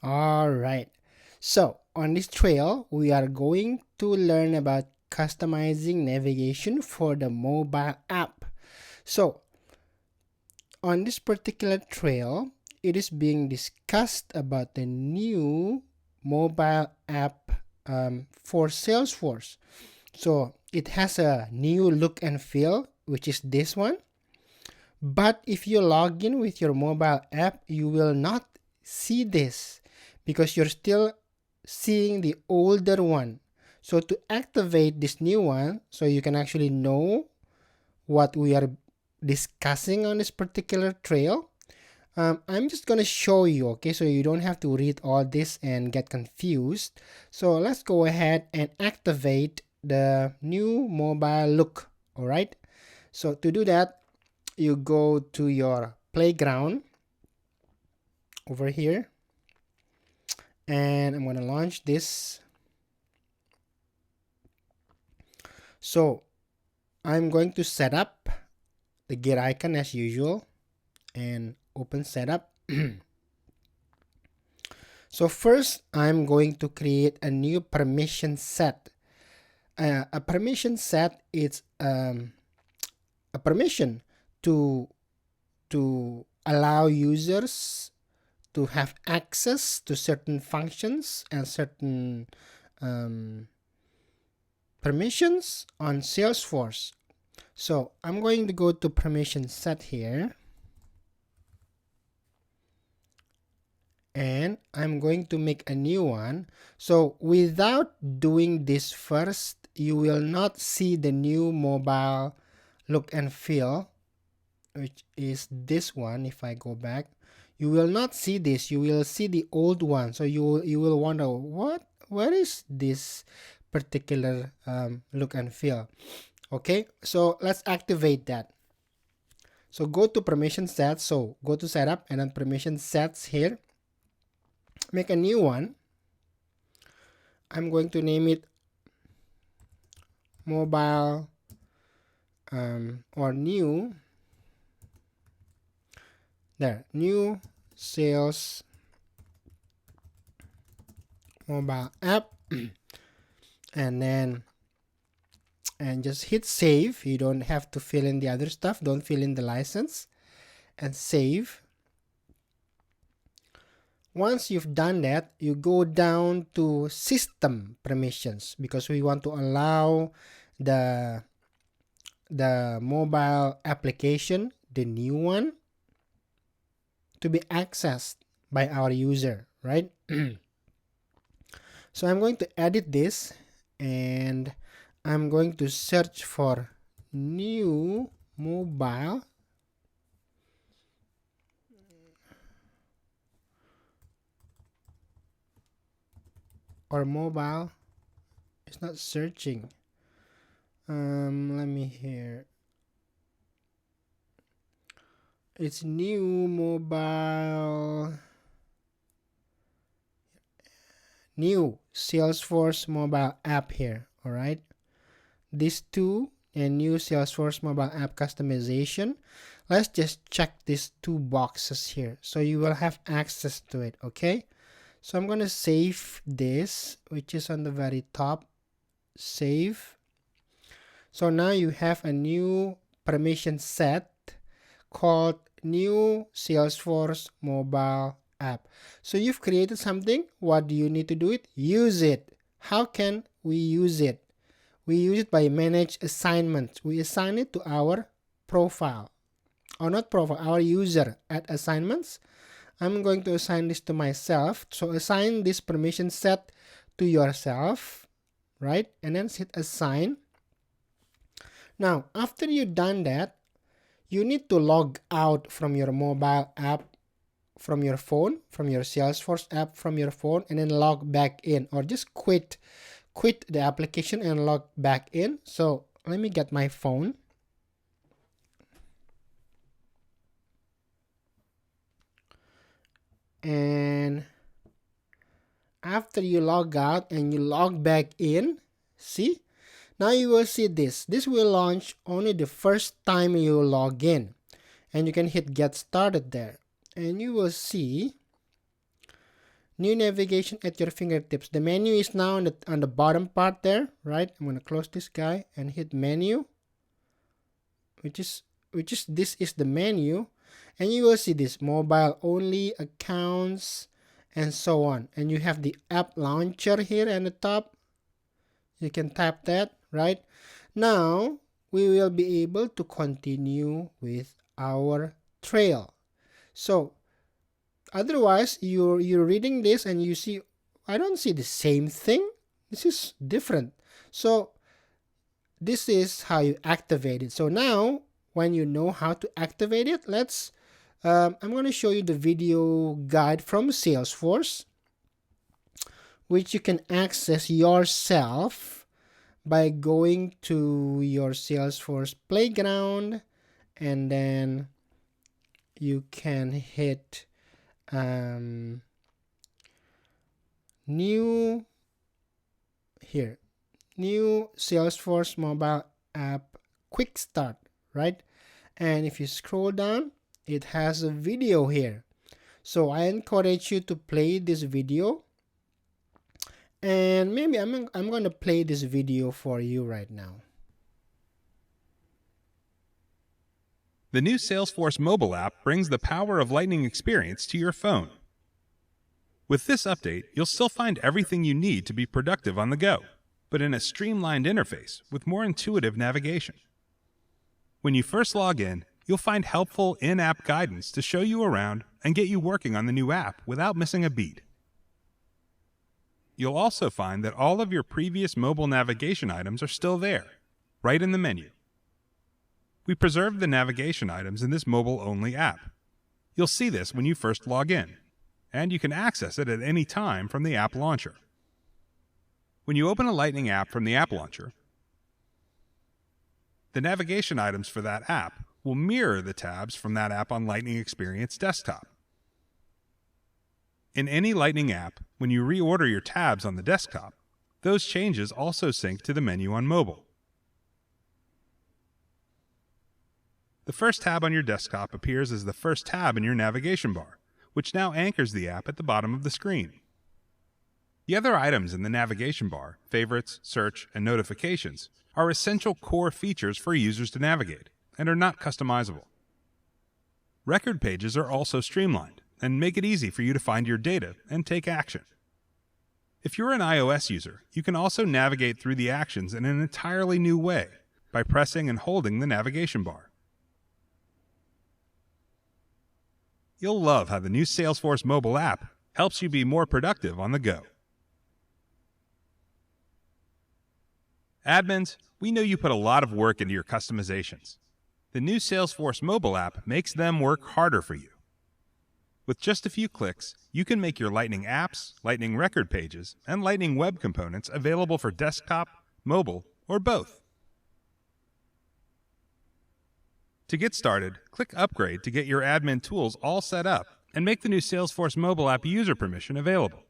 All right. So on this trail, we are going to learn about customizing navigation for the mobile app. So on this particular trail, it is being discussed about the new mobile app for Salesforce. So it has a new look and feel, which is this one. But if you log in with your mobile app, you will not see this because you're still seeing the older one. So to activate this new one, so you can actually know what we are discussing on this particular trail, I'm just gonna show you, okay, so you don't have to read all this and get confused. So let's go ahead and activate the new mobile look. All right, so to do that, you go to your playground over here, and I'm gonna launch this. So I'm going to set up the gear icon as usual and open setup. So first, I'm going to create a new permission set. A permission set is a permission to allow users to have access to certain functions and certain permissions on Salesforce. So I'm going to go to permission set here, and I'm going to make a new one. So without doing this first, you will not see the new mobile look and feel, which is this one. If I go back, you will not see this. You will see the old one. So you will wonder, where is this particular look and feel? Okay, so let's activate that. So go to permission sets. So go to setup and then permission sets here. Make a new one. I'm going to name it mobile or new. There, new sales mobile app. and just hit save. You don't have to fill in the other stuff. Don't fill in the license, and save. Once you've done that, you go down to system permissions because we want to allow the mobile application, the new one, to be accessed by our user, right? So I'm going to edit this, and I'm going to search for new mobile. Or mobile. It's not searching. Let me hear. It's new mobile. New Salesforce mobile app here. All right. These two and new Salesforce mobile app customization. Let's just check these two boxes here, so you will have access to it. Okay. So I'm going to save this, which is on the very top. Save. So now you have a new permission set called new Salesforce mobile app. So you've created something. What do you need to do it? Use it. How can we use it? We use it by manage assignments. We assign it to our profile, or not profile, our user at assignments. I'm going to assign this to myself. So assign this permission set to yourself, right? And then hit assign. Now, after you've done that, you need to log out from your mobile app, from your phone, from your Salesforce app, from your phone, and then log back in, or just quit the application and log back in. So let me get my phone. And after you log out and you log back in, see, now you will see this. This will launch only the first time you log in, and you can hit get started there, and you will see New navigation at your fingertips. The menu is now on the bottom part there, right? I'm going to close this guy and hit menu, which is this is the menu, and you will see this mobile only, accounts, and so on. And you have the app launcher here at the top. You can tap that, right? Now we will be able to continue with our trail. So otherwise, you're reading this and you see, I don't see the same thing. This is different. So this is how you activate it. So now, when you know how to activate it, I'm going to show you the video guide from Salesforce, which you can access yourself by going to your Salesforce playground, and then you can hit new Salesforce mobile app quick start, right? And if you scroll down, it has a video here. So I encourage you to play this video, and maybe I'm going to play this video for you right now. The new Salesforce mobile app brings the power of Lightning experience to your phone. With this update, you'll still find everything you need to be productive on the go, but in a streamlined interface with more intuitive navigation. When you first log in, you'll find helpful in-app guidance to show you around and get you working on the new app without missing a beat. You'll also find that all of your previous mobile navigation items are still there, right in the menu. We preserved the navigation items in this mobile-only app. You'll see this when you first log in, and you can access it at any time from the app launcher. When you open a Lightning app from the app launcher, the navigation items for that app will mirror the tabs from that app on Lightning Experience Desktop. In any Lightning app, when you reorder your tabs on the desktop, those changes also sync to the menu on mobile. The first tab on your desktop appears as the first tab in your navigation bar, which now anchors the app at the bottom of the screen. The other items in the navigation bar, favorites, search, and notifications, are essential core features for users to navigate and are not customizable. Record pages are also streamlined and make it easy for you to find your data and take action. If you're an iOS user, you can also navigate through the actions in an entirely new way by pressing and holding the navigation bar. You'll love how the new Salesforce mobile app helps you be more productive on the go. Admins, we know you put a lot of work into your customizations. The new Salesforce mobile app makes them work harder for you. With just a few clicks, you can make your Lightning apps, Lightning record pages, and Lightning web components available for desktop, mobile, or both. To get started, click Upgrade to get your admin tools all set up and make the new Salesforce mobile app user permission available.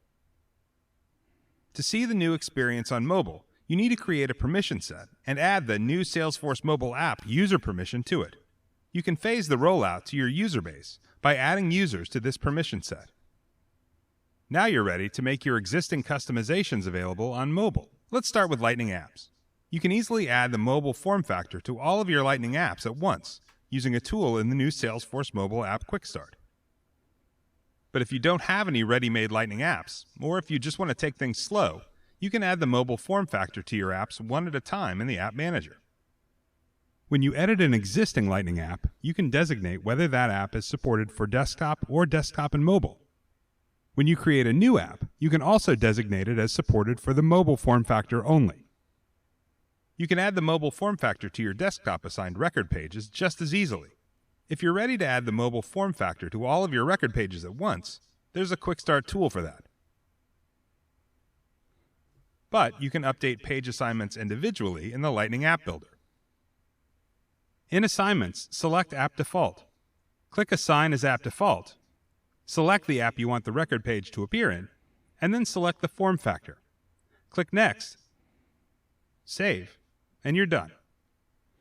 To see the new experience on mobile, you need to create a permission set and add the new Salesforce mobile app user permission to it. You can phase the rollout to your user base by adding users to this permission set. Now you're ready to make your existing customizations available on mobile. Let's start with Lightning apps. You can easily add the mobile form factor to all of your Lightning apps at once using a tool in the new Salesforce mobile app Quick Start. But if you don't have any ready-made Lightning apps, or if you just want to take things slow, you can add the mobile form factor to your apps one at a time in the App Manager. When you edit an existing Lightning app, you can designate whether that app is supported for desktop or desktop and mobile. When you create a new app, you can also designate it as supported for the mobile form factor only. You can add the mobile form factor to your desktop assigned record pages just as easily. If you're ready to add the mobile form factor to all of your record pages at once, there's a Quick Start tool for that. But you can update page assignments individually in the Lightning App Builder. In Assignments, select App Default. Click Assign as App Default. Select the app you want the record page to appear in, and then select the form factor. Click Next, save, and you're done.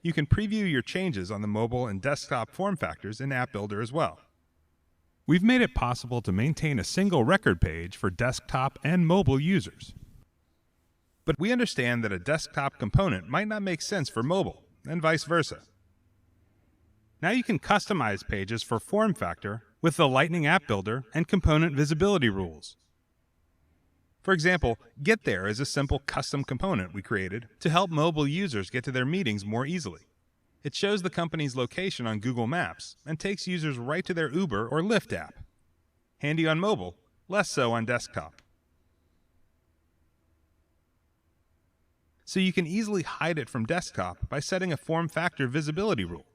You can preview your changes on the mobile and desktop form factors in App Builder as well. We've made it possible to maintain a single record page for desktop and mobile users. But we understand that a desktop component might not make sense for mobile, and vice versa. Now you can customize pages for form factor with the Lightning App Builder and component visibility rules. For example, Get There is a simple custom component we created to help mobile users get to their meetings more easily. It shows the company's location on Google Maps and takes users right to their Uber or Lyft app. Handy on mobile, less so on desktop. So you can easily hide it from desktop by setting a form factor visibility rule.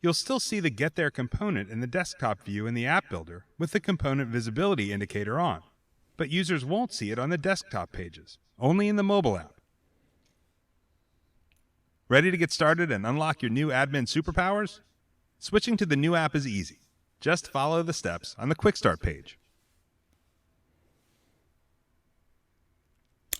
You'll still see the Get There component in the desktop view in the App Builder with the component visibility indicator on, but users won't see it on the desktop pages, only in the mobile app. Ready to get started and unlock your new admin superpowers? Switching to the new app is easy. Just follow the steps on the Quick Start page.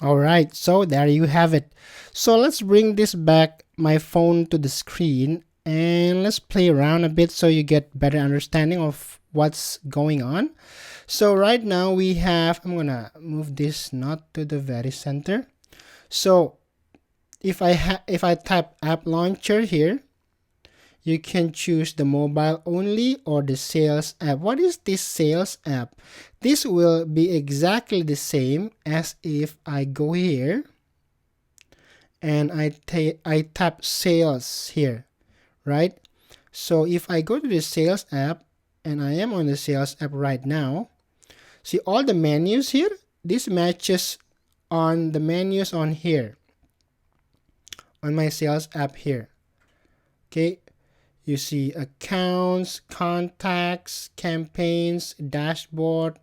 Alright, so there you have it. So let's bring this back, my phone, to the screen, and let's play around a bit so you get better understanding of what's going on. So right now we have, I'm gonna move this not to the very center. So if I type app launcher here, you can choose the mobile only or the sales app. What is this sales app? This will be exactly the same as if I go here and I tap sales here, right? So if I go to the sales app, and I am on the sales app right now, see all the menus here? This matches on the menus on here, on my sales app here. Okay, you see accounts, contacts, campaigns, dashboard,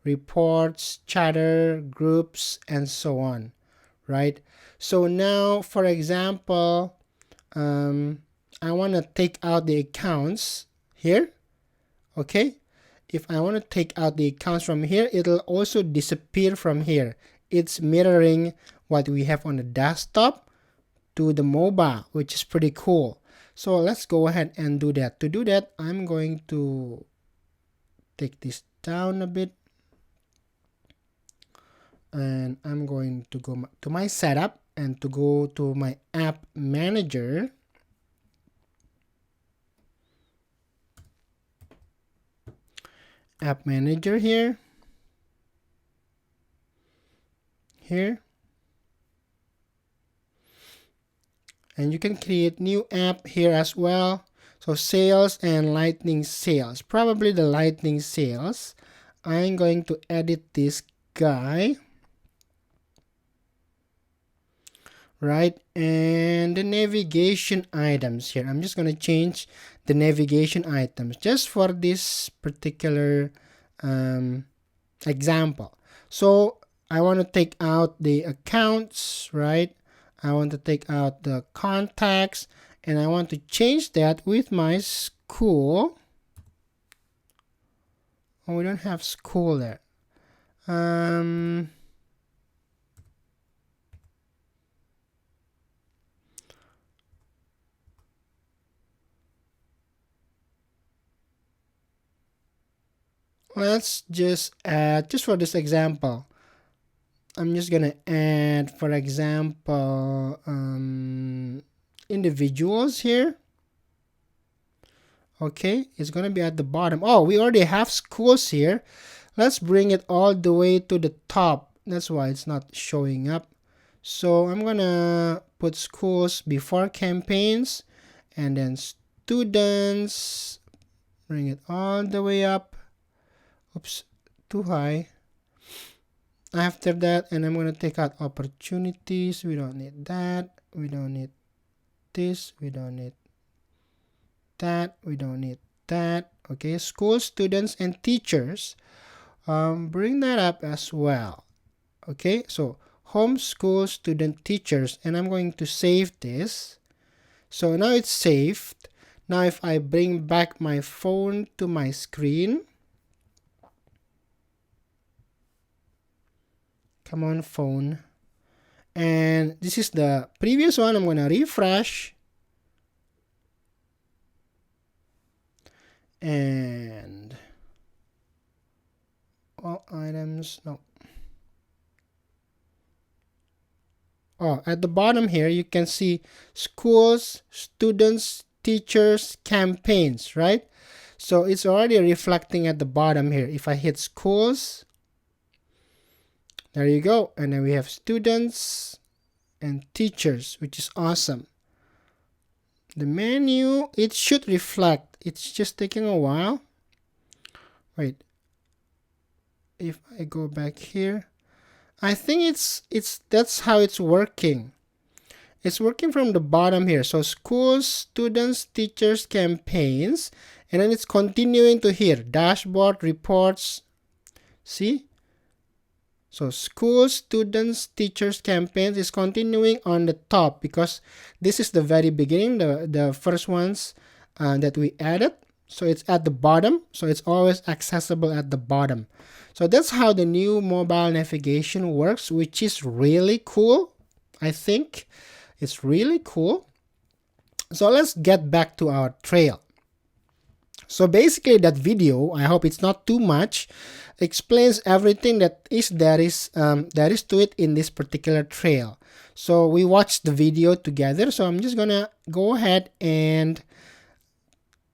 reports, chatter, groups, and so on, right? So now, for example, I want to take out the accounts here. Okay, if I want to take out the accounts from here, it'll also disappear from here. It's mirroring what we have on the desktop to the mobile, which is pretty cool. So let's go ahead and do that. To do that, I'm going to take this down a bit, and I'm going to go to my setup and to go to my app manager. App manager here, and you can create new app here as well. So sales and lightning sales, probably the lightning sales. I'm going to edit this guy, right? And the navigation items here, I'm just going to change the navigation items just for this particular example. So I want to take out the accounts, right? I want to take out the contacts, and I want to change that with my school. Oh, we don't have school there. Let's just add, just for this example, I'm just gonna add, for example, individuals here. Okay, it's gonna be at the bottom. Oh, we already have schools here. Let's bring it all the way to the top. That's why it's not showing up. So I'm gonna put schools before campaigns, and then students, bring it all the way up. Oops, too high. After that, and I'm going to take out opportunities. We don't need that. We don't need this. We don't need that. We don't need that. Okay, school, students, and teachers. Bring that up as well. Okay, so home, school, student, teachers, and I'm going to save this. So now it's saved. Now if I bring back my phone to my screen, come on phone, and this is the previous one. I'm gonna refresh, and all items, no. Oh, at the bottom here, you can see schools, students, teachers, campaigns, right? So it's already reflecting at the bottom here. If I hit schools, there you go. And then we have students and teachers, which is awesome. The menu, it should reflect. It's just taking a while. Wait. If I go back here, I think that's how it's working. It's working from the bottom here. So schools, students, teachers, campaigns, and then it's continuing to here. Dashboard, reports. See? So schools, students, teachers, campaigns is continuing on the top because this is the very beginning, the first ones that we added. So it's at the bottom. So it's always accessible at the bottom. So that's how the new mobile navigation works, which is really cool. I think it's really cool. So let's get back to our trail. So basically that video, I hope it's not too much, explains everything there is to it in this particular trail. So we watched the video together. So I'm just gonna go ahead and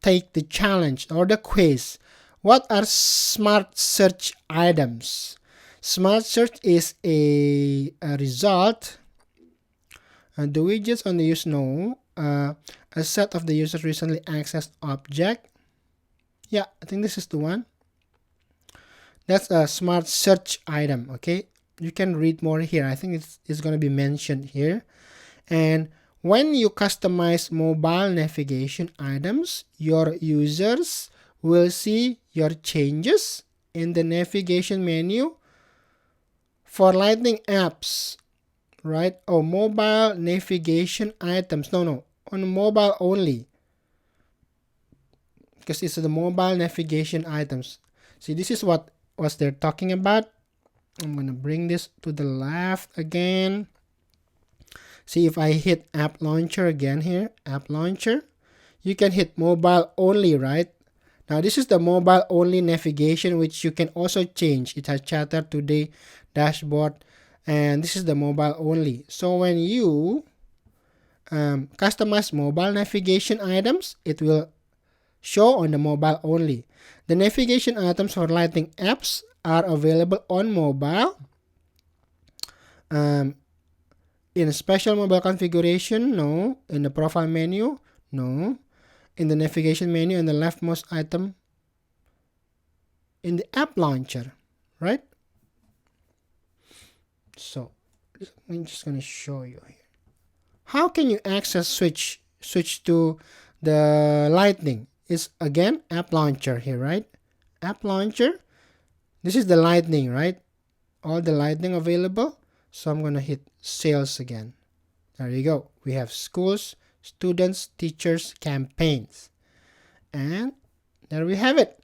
take the challenge or the quiz. What are smart search items? Smart search is a result. The widgets on the user no. A set of the user's recently accessed object. Yeah, I think this is the one. That's a smart search item. Okay, you can read more here. I think it's going to be mentioned here. And when you customize mobile navigation items, your users will see your changes in the navigation menu for Lightning apps, right? Oh, mobile navigation items. No, on mobile only, because it's the mobile navigation items. See, this is what they're talking about. I'm gonna bring this to the left again. See, if I hit app launcher again here, app launcher, you can hit mobile only, right? Now this is the mobile only navigation, which you can also change. It has chatter, today, dashboard, and this is the mobile only. So when you customize mobile navigation items, it will show on the mobile only. The navigation items for Lightning apps are available on mobile. In a special mobile configuration, no. In the profile menu, no. In the navigation menu, in the leftmost item, in the app launcher, right? So I'm just going to show you here. How can you access switch to the Lightning? Is again app launcher here, right? App launcher. This is the Lightning, right? All the Lightning available. So I'm going to hit sales again. There you go. We have schools, students, teachers, campaigns. And there we have it.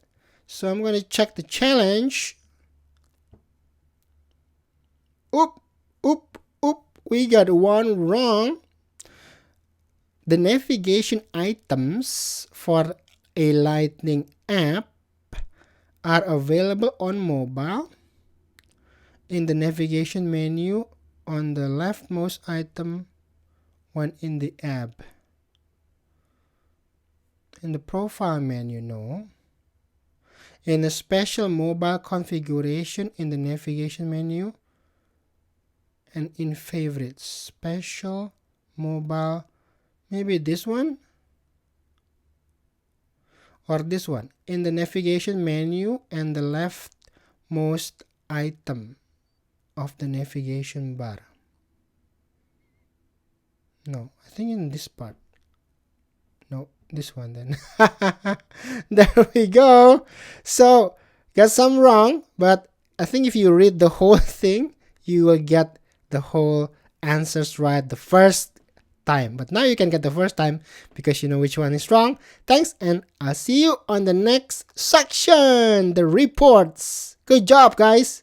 So I'm going to check the challenge. Oop. We got one wrong. The navigation items for a Lightning app are available on mobile. In the navigation menu, on the leftmost item when in the app. In the profile menu, no. In the special mobile configuration in the navigation menu, and in favorites, special mobile, maybe this one or this one, in the navigation menu and the leftmost item of the navigation bar. No, I think in this part. No, this one then. There we go. So got some wrong, but I think if you read the whole thing, you will get the whole answers right the first time. But now you can get the first time because you know which one is wrong. Thanks, and I'll see you on the next section, the reports. Good job, guys.